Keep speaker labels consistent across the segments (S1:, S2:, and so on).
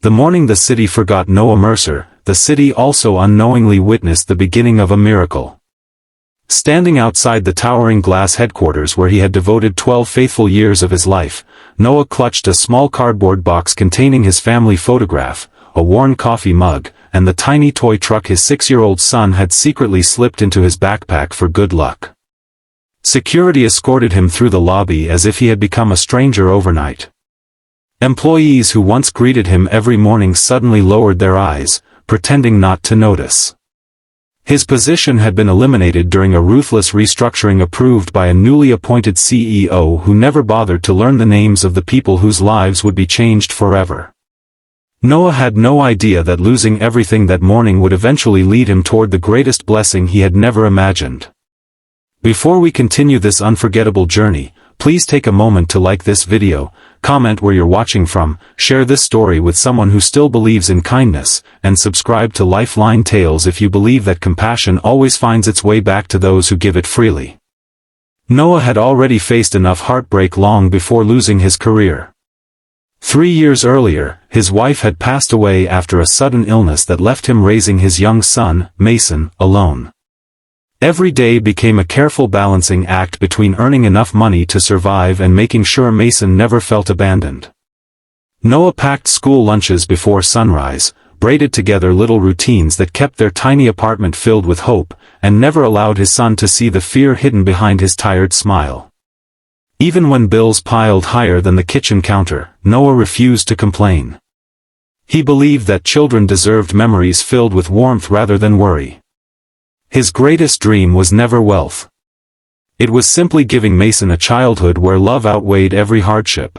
S1: The morning the city forgot Noah Mercer, the city also unknowingly witnessed the beginning of a miracle. Standing outside the towering glass headquarters where he had devoted 12 faithful years of his life, Noah clutched a small cardboard box containing his family photograph, a worn coffee mug, and the tiny toy truck his 6-year-old son had secretly slipped into his backpack for good luck. Security escorted him through the lobby as if he had become a stranger overnight. Employees who once greeted him every morning suddenly lowered their eyes, pretending not to notice. His position had been eliminated during a ruthless restructuring approved by a newly appointed CEO who never bothered to learn the names of the people whose lives would be changed forever. Noah had no idea that losing everything that morning would eventually lead him toward the greatest blessing he had never imagined. Before we continue this unforgettable journey, please take a moment to like this video, comment where you're watching from, share this story with someone who still believes in kindness, and subscribe to Lifeline Tales if you believe that compassion always finds its way back to those who give it freely. Noah had already faced enough heartbreak long before losing his career. 3 years earlier, his wife had passed away after a sudden illness that left him raising his young son, Mason, alone. Every day became a careful balancing act between earning enough money to survive and making sure Mason never felt abandoned. Noah packed school lunches before sunrise, braided together little routines that kept their tiny apartment filled with hope, and never allowed his son to see the fear hidden behind his tired smile. Even when bills piled higher than the kitchen counter, Noah refused to complain. He believed that children deserved memories filled with warmth rather than worry. His greatest dream was never wealth. It was simply giving Mason a childhood where love outweighed every hardship.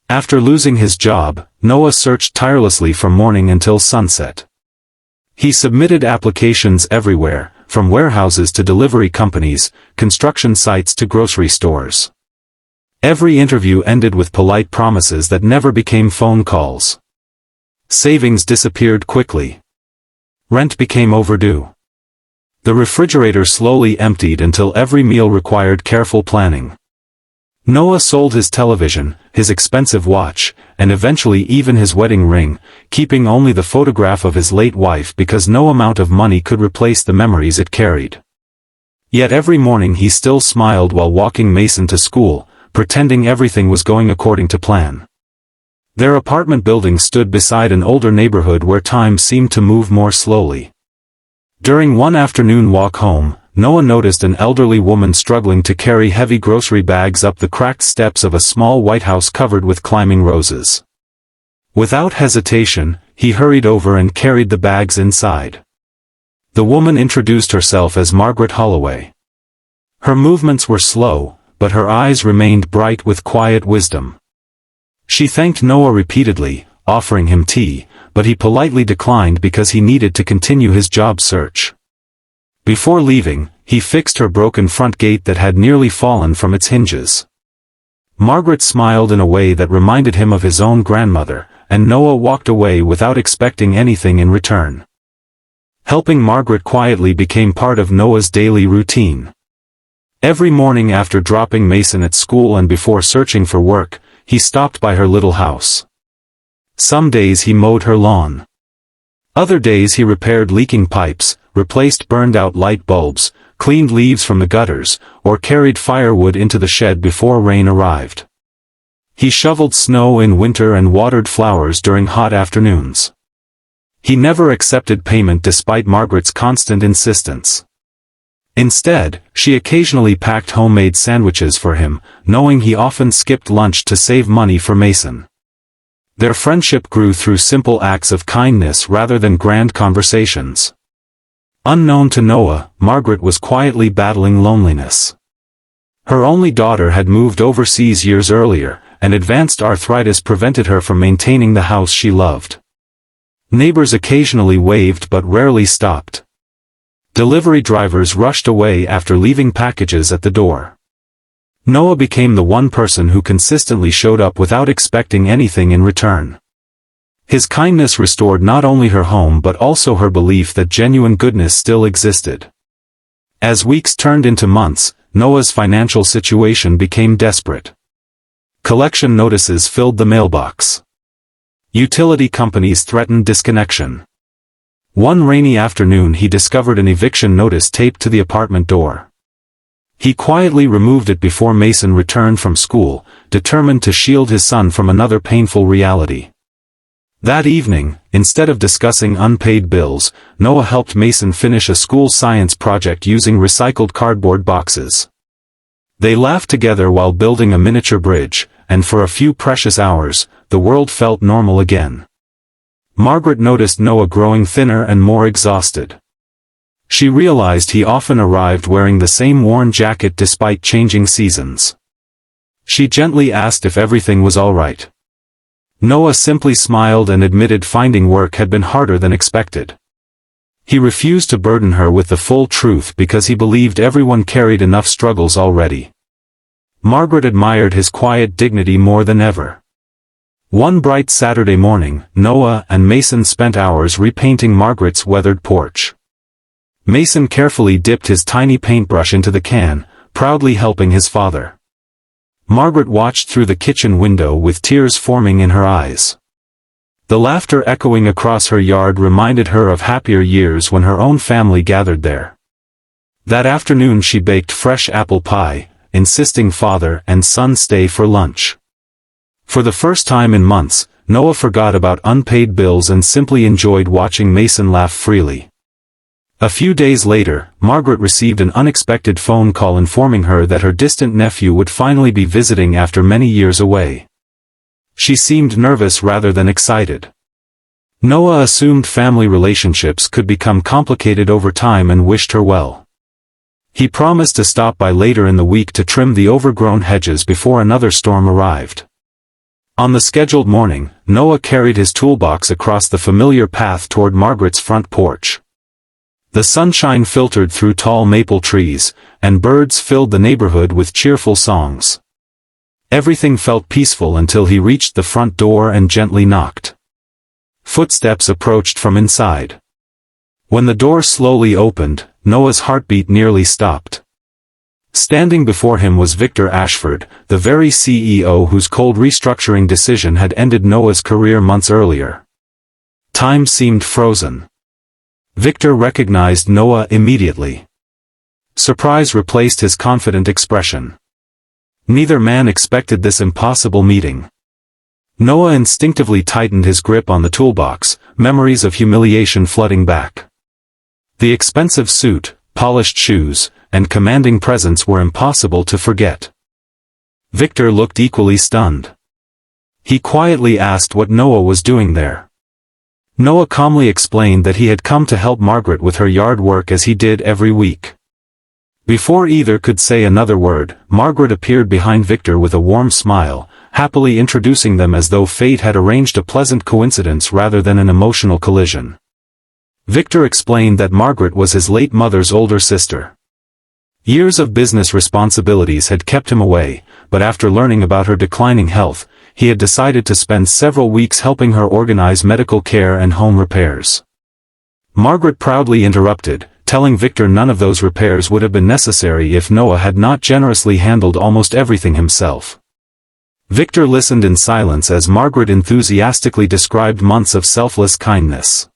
S1: After losing his job, Noah searched tirelessly from morning until sunset. He submitted applications everywhere, from warehouses to delivery companies, construction sites to grocery stores. Every interview ended with polite promises that never became phone calls. Savings disappeared quickly. Rent became overdue. The refrigerator slowly emptied until every meal required careful planning. Noah sold his television, his expensive watch, and eventually even his wedding ring, keeping only the photograph of his late wife because no amount of money could replace the memories it carried. Yet every morning he still smiled while walking Mason to school, pretending everything was going according to plan. Their apartment building stood beside an older neighborhood where time seemed to move more slowly. During one afternoon walk home, Noah noticed an elderly woman struggling to carry heavy grocery bags up the cracked steps of a small white house covered with climbing roses. Without hesitation, he hurried over and carried the bags inside. The woman introduced herself as Margaret Holloway. Her movements were slow, but her eyes remained bright with quiet wisdom. She thanked Noah repeatedly, offering him tea, but he politely declined because he needed to continue his job search. Before leaving, he fixed her broken front gate that had nearly fallen from its hinges. Margaret smiled in a way that reminded him of his own grandmother, and Noah walked away without expecting anything in return. Helping Margaret quietly became part of Noah's daily routine. Every morning after dropping Mason at school and before searching for work, he stopped by her little house. Some days he mowed her lawn. Other days he repaired leaking pipes, replaced burned-out light bulbs, cleaned leaves from the gutters, or carried firewood into the shed before rain arrived. He shoveled snow in winter and watered flowers during hot afternoons. He never accepted payment despite Margaret's constant insistence. Instead, she occasionally packed homemade sandwiches for him, knowing he often skipped lunch to save money for Mason. Their friendship grew through simple acts of kindness rather than grand conversations. Unknown to Noah, Margaret was quietly battling loneliness. Her only daughter had moved overseas years earlier, and advanced arthritis prevented her from maintaining the house she loved. Neighbors occasionally waved but rarely stopped. Delivery drivers rushed away after leaving packages at the door. Noah became the one person who consistently showed up without expecting anything in return. His kindness restored not only her home but also her belief that genuine goodness still existed. As weeks turned into months, Noah's financial situation became desperate. Collection notices filled the mailbox. Utility companies threatened disconnection. One rainy afternoon he discovered an eviction notice taped to the apartment door. He quietly removed it before Mason returned from school, determined to shield his son from another painful reality. That evening, instead of discussing unpaid bills, Noah helped Mason finish a school science project using recycled cardboard boxes. They laughed together while building a miniature bridge, and for a few precious hours, the world felt normal again. Margaret noticed Noah growing thinner and more exhausted. She realized he often arrived wearing the same worn jacket despite changing seasons. She gently asked if everything was all right. Noah simply smiled and admitted finding work had been harder than expected. He refused to burden her with the full truth because he believed everyone carried enough struggles already. Margaret admired his quiet dignity more than ever. One bright Saturday morning, Noah and Mason spent hours repainting Margaret's weathered porch. Mason carefully dipped his tiny paintbrush into the can, proudly helping his father. Margaret watched through the kitchen window with tears forming in her eyes. The laughter echoing across her yard reminded her of happier years when her own family gathered there. That afternoon she baked fresh apple pie, insisting father and son stay for lunch. For the first time in months, Noah forgot about unpaid bills and simply enjoyed watching Mason laugh freely. A few days later, Margaret received an unexpected phone call informing her that her distant nephew would finally be visiting after many years away. She seemed nervous rather than excited. Noah assumed family relationships could become complicated over time and wished her well. He promised to stop by later in the week to trim the overgrown hedges before another storm arrived. On the scheduled morning, Noah carried his toolbox across the familiar path toward Margaret's front porch. The sunshine filtered through tall maple trees, and birds filled the neighborhood with cheerful songs. Everything felt peaceful until he reached the front door and gently knocked. Footsteps approached from inside. When the door slowly opened, Noah's heartbeat nearly stopped. Standing before him was Victor Ashford, the very CEO whose cold restructuring decision had ended Noah's career months earlier. Time seemed frozen. Victor recognized Noah immediately. Surprise replaced his confident expression. Neither man expected this impossible meeting. Noah instinctively tightened his grip on the toolbox, memories of humiliation flooding back. The expensive suit, polished shoes, and commanding presence were impossible to forget. Victor looked equally stunned. He quietly asked what Noah was doing there. Noah calmly explained that he had come to help Margaret with her yard work as he did every week. Before either could say another word, Margaret appeared behind Victor with a warm smile, happily introducing them as though fate had arranged a pleasant coincidence rather than an emotional collision. Victor explained that Margaret was his late mother's older sister. Years of business responsibilities had kept him away, but after learning about her declining health, he had decided to spend several weeks helping her organize medical care and home repairs. Margaret proudly interrupted, telling Victor none of those repairs would have been necessary if Noah had not generously handled almost everything himself. Victor listened in silence as Margaret enthusiastically described months of selfless kindness.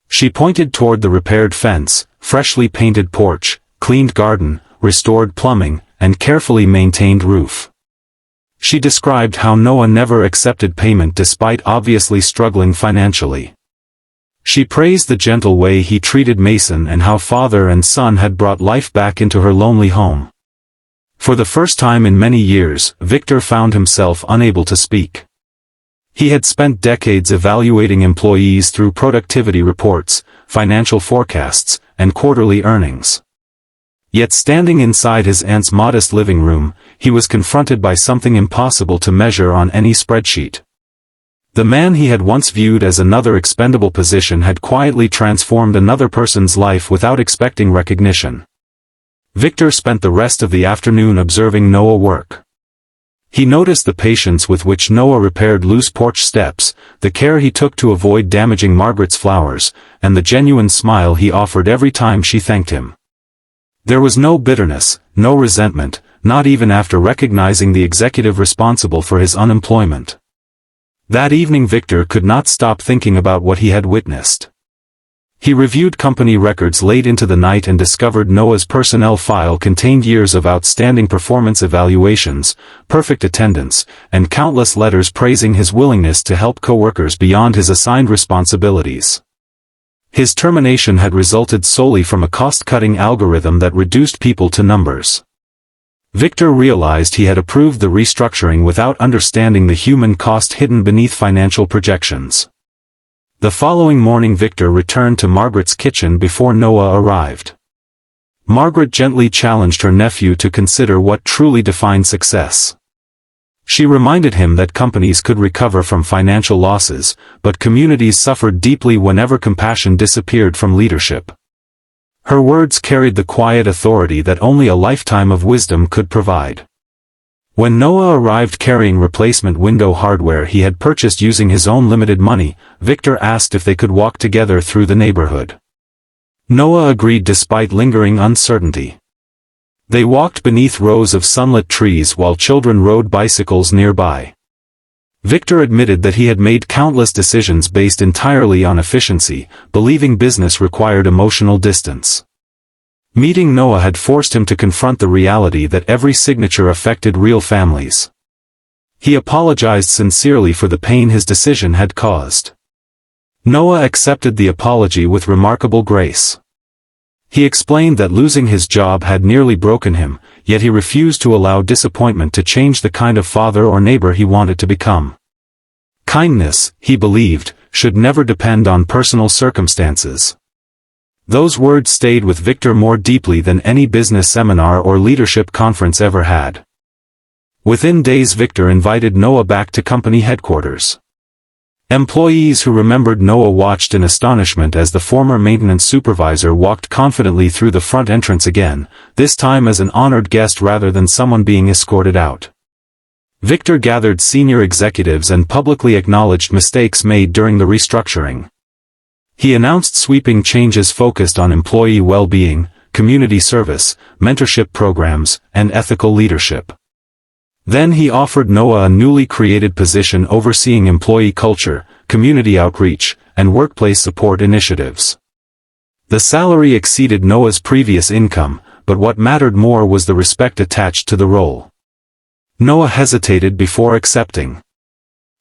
S1: She pointed toward the repaired fence, freshly painted porch, cleaned garden, restored plumbing, and carefully maintained roof. She described how Noah never accepted payment despite obviously struggling financially. She praised the gentle way he treated Mason and how father and son had brought life back into her lonely home. For the first time in many years, Victor found himself unable to speak. He had spent decades evaluating employees through productivity reports, financial forecasts, and quarterly earnings. Yet standing inside his aunt's modest living room, he was confronted by something impossible to measure on any spreadsheet. The man he had once viewed as another expendable position had quietly transformed another person's life without expecting recognition. Victor spent the rest of the afternoon observing Noah work. He noticed the patience with which Noah repaired loose porch steps, the care he took to avoid damaging Margaret's flowers, and the genuine smile he offered every time she thanked him. There was no bitterness, no resentment, not even after recognizing the executive responsible for his unemployment. That evening Victor could not stop thinking about what he had witnessed. He reviewed company records late into the night and discovered Noah's personnel file contained years of outstanding performance evaluations, perfect attendance, and countless letters praising his willingness to help coworkers beyond his assigned responsibilities. His termination had resulted solely from a cost-cutting algorithm that reduced people to numbers. Victor realized he had approved the restructuring without understanding the human cost hidden beneath financial projections. The following morning Victor returned to Margaret's kitchen before Noah arrived. Margaret gently challenged her nephew to consider what truly defined success. She reminded him that companies could recover from financial losses, but communities suffered deeply whenever compassion disappeared from leadership. Her words carried the quiet authority that only a lifetime of wisdom could provide. When Noah arrived carrying replacement window hardware he had purchased using his own limited money, Victor asked if they could walk together through the neighborhood. Noah agreed despite lingering uncertainty. They walked beneath rows of sunlit trees while children rode bicycles nearby. Victor admitted that he had made countless decisions based entirely on efficiency, believing business required emotional distance. Meeting Noah had forced him to confront the reality that every signature affected real families. He apologized sincerely for the pain his decision had caused. Noah accepted the apology with remarkable grace. He explained that losing his job had nearly broken him, yet he refused to allow disappointment to change the kind of father or neighbor he wanted to become. Kindness, he believed, should never depend on personal circumstances. Those words stayed with Victor more deeply than any business seminar or leadership conference ever had. Within days Victor invited Noah back to company headquarters. Employees who remembered Noah watched in astonishment as the former maintenance supervisor walked confidently through the front entrance again, this time as an honored guest rather than someone being escorted out. Victor gathered senior executives and publicly acknowledged mistakes made during the restructuring. He announced sweeping changes focused on employee well-being, community service, mentorship programs, and ethical leadership. Then he offered Noah a newly created position overseeing employee culture, community outreach, and workplace support initiatives. The salary exceeded Noah's previous income, but what mattered more was the respect attached to the role. Noah hesitated before accepting.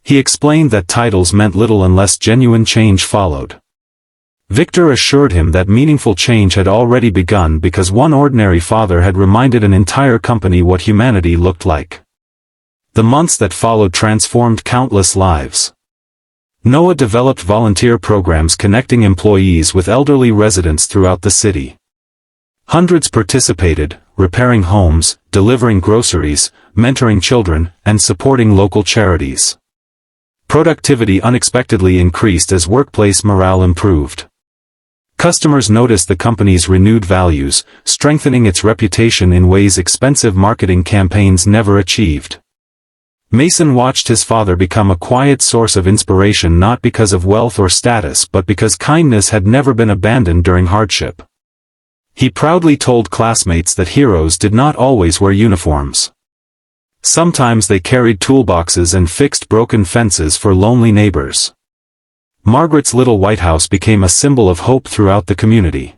S1: He explained that titles meant little unless genuine change followed. Victor assured him that meaningful change had already begun because one ordinary father had reminded an entire company what humanity looked like. The months that followed transformed countless lives. Noah developed volunteer programs connecting employees with elderly residents throughout the city. Hundreds participated, repairing homes, delivering groceries, mentoring children, and supporting local charities. Productivity unexpectedly increased as workplace morale improved. Customers noticed the company's renewed values, strengthening its reputation in ways expensive marketing campaigns never achieved. Mason watched his father become a quiet source of inspiration not because of wealth or status but because kindness had never been abandoned during hardship. He proudly told classmates that heroes did not always wear uniforms. Sometimes they carried toolboxes and fixed broken fences for lonely neighbors. Margaret's little white house became a symbol of hope throughout the community.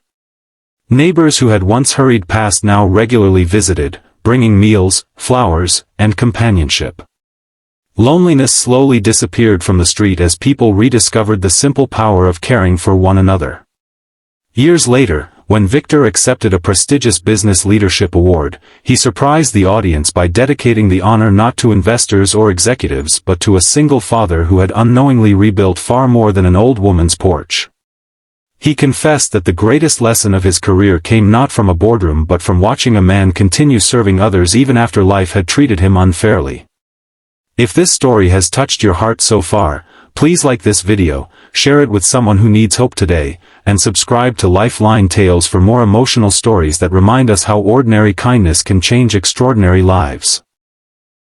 S1: Neighbors who had once hurried past now regularly visited, bringing meals, flowers, and companionship. Loneliness slowly disappeared from the street as people rediscovered the simple power of caring for one another. Years later, when Victor accepted a prestigious business leadership award, he surprised the audience by dedicating the honor not to investors or executives but to a single father who had unknowingly rebuilt far more than an old woman's porch. He confessed that the greatest lesson of his career came not from a boardroom but from watching a man continue serving others even after life had treated him unfairly. If this story has touched your heart so far, please like this video, share it with someone who needs hope today, and subscribe to Lifeline Tales for more emotional stories that remind us how ordinary kindness can change extraordinary lives.